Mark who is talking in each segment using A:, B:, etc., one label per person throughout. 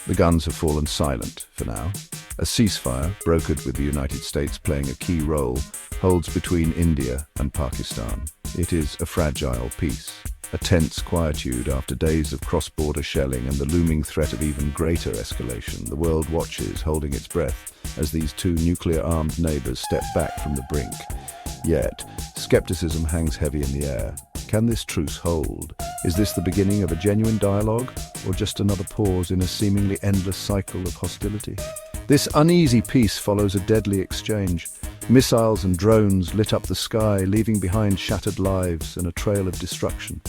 A: The guns have fallen silent for now. A ceasefire, brokered with the United States playing a key role, holds between India and Pakistan. It is a fragile peace, a tense quietude after days of cross-border shelling and the looming threat of even greater escalation. The world watches, holding its breath, as these two nuclear-armed neighbors step back from the brink. Yet, skepticism hangs heavy in the air. Can this truce hold? Is this the beginning of a genuine dialogue, or just another pause in a seemingly endless cycle of hostility? This uneasy peace follows a deadly exchange. Missiles and drones lit up the sky, leaving behind shattered lives and a trail of destruction.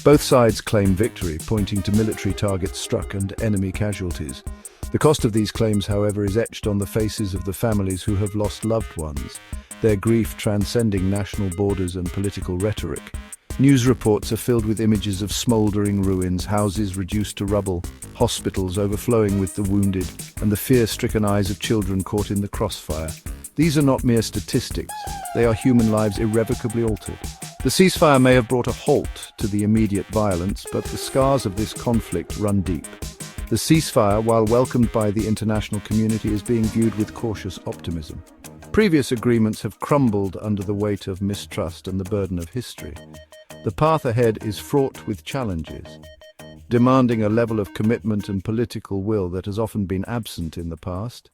A: Both sides claim victory, pointing to military targets struck and enemy casualties. The cost of these claims, however, is etched on the faces of the families who have lost loved ones, their grief transcending national borders and political rhetoric. News reports are filled with images of smouldering ruins, houses reduced to rubble, hospitals overflowing with the wounded, and the fear-stricken eyes of children caught in the crossfire. These are not mere statistics, they are human lives irrevocably altered. The ceasefire may have brought a halt to the immediate violence, but the scars of this conflict run deep. The ceasefire, while welcomed by the international community, is being viewed with cautious optimism. Previous agreements have crumbled under the weight of mistrust and the burden of history. The path ahead is fraught with challenges, demanding a level of commitment and political will that has often been absent in the past.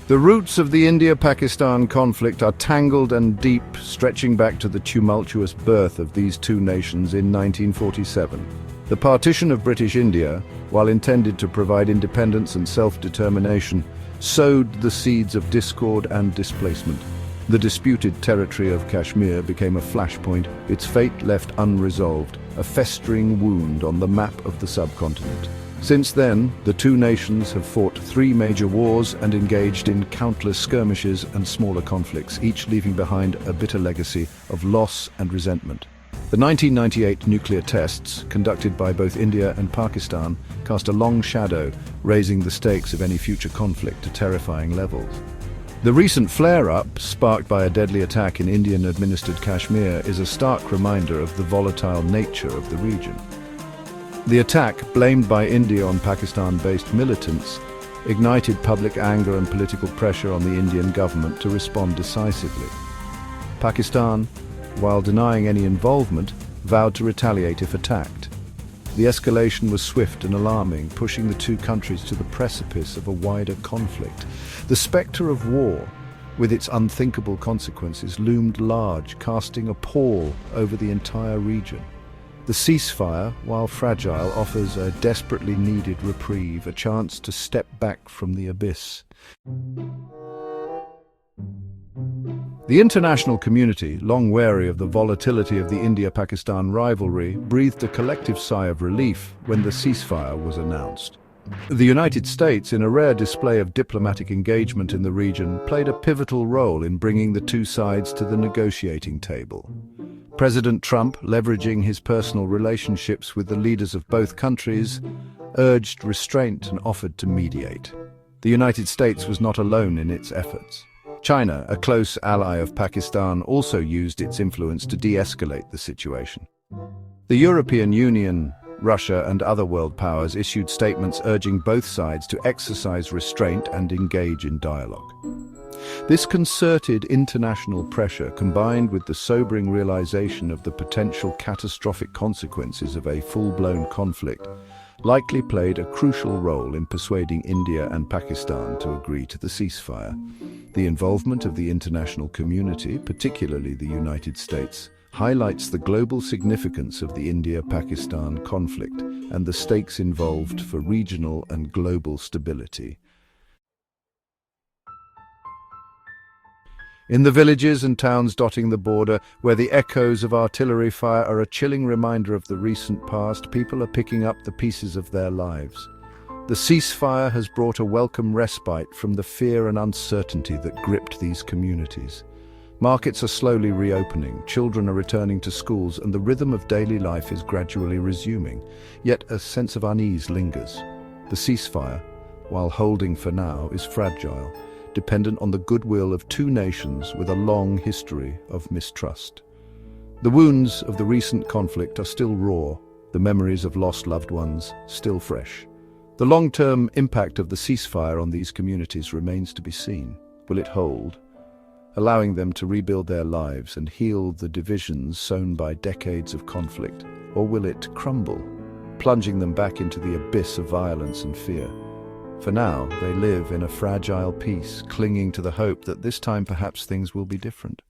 A: The roots of the India-Pakistan conflict are tangled and deep, stretching back to the tumultuous birth of these two nations in 1947. The partition of British India, while intended to provide independence and self-determination, sowed the seeds of discord and displacement. The disputed territory of Kashmir became a flashpoint, its fate left unresolved, a festering wound on the map of the subcontinent. Since then, the two nations have fought 3 major wars and engaged in countless skirmishes and smaller conflicts, each leaving behind a bitter legacy of loss and resentment. The 1998 nuclear tests, conducted by both India and Pakistan, cast a long shadow, raising the stakes of any future conflict to terrifying levels. The recent flare-up, sparked by a deadly attack in Indian-administered Kashmir, is a stark reminder of the volatile nature of the region. The attack, blamed by India on Pakistan-based militants, ignited public anger and political pressure on the Indian government to respond decisively. Pakistan, while denying any involvement, vowed to retaliate if attacked. The escalation was swift and alarming, pushing the two countries to the precipice of a wider conflict. The spectre of war, with its unthinkable consequences, loomed large, casting a pall over the entire region. The ceasefire, while fragile, offers a desperately needed reprieve, a chance to step back from the abyss. The international community, long wary of the volatility of the India-Pakistan rivalry, breathed a collective sigh of relief when the ceasefire was announced. The United States, in a rare display of diplomatic engagement in the region, played a pivotal role in bringing the two sides to the negotiating table. President Trump, leveraging his personal relationships with the leaders of both countries, urged restraint and offered to mediate. The United States was not alone in its efforts. China, a close ally of Pakistan, also used its influence to de-escalate the situation. The European Union, Russia and other world powers issued statements urging both sides to exercise restraint and engage in dialogue. This concerted international pressure, combined with the sobering realization of the potential catastrophic consequences of a full-blown conflict, likely played a crucial role in persuading India and Pakistan to agree to the ceasefire. The involvement of the international community, particularly the United States, highlights the global significance of the India-Pakistan conflict and the stakes involved for regional and global stability. In the villages and towns dotting the border, where the echoes of artillery fire are a chilling reminder of the recent past, people are picking up the pieces of their lives. The ceasefire has brought a welcome respite from the fear and uncertainty that gripped these communities. Markets are slowly reopening, children are returning to schools, and the rhythm of daily life is gradually resuming. Yet a sense of unease lingers. The ceasefire, while holding for now, is fragile, dependent on the goodwill of two nations with a long history of mistrust. The wounds of the recent conflict are still raw, the memories of lost loved ones still fresh. The long-term impact of the ceasefire on these communities remains to be seen. Will it hold, allowing them to rebuild their lives and heal the divisions sown by decades of conflict? Or will it crumble, plunging them back into the abyss of violence and fear? For now, they live in a fragile peace, clinging to the hope that this time perhaps things will be different.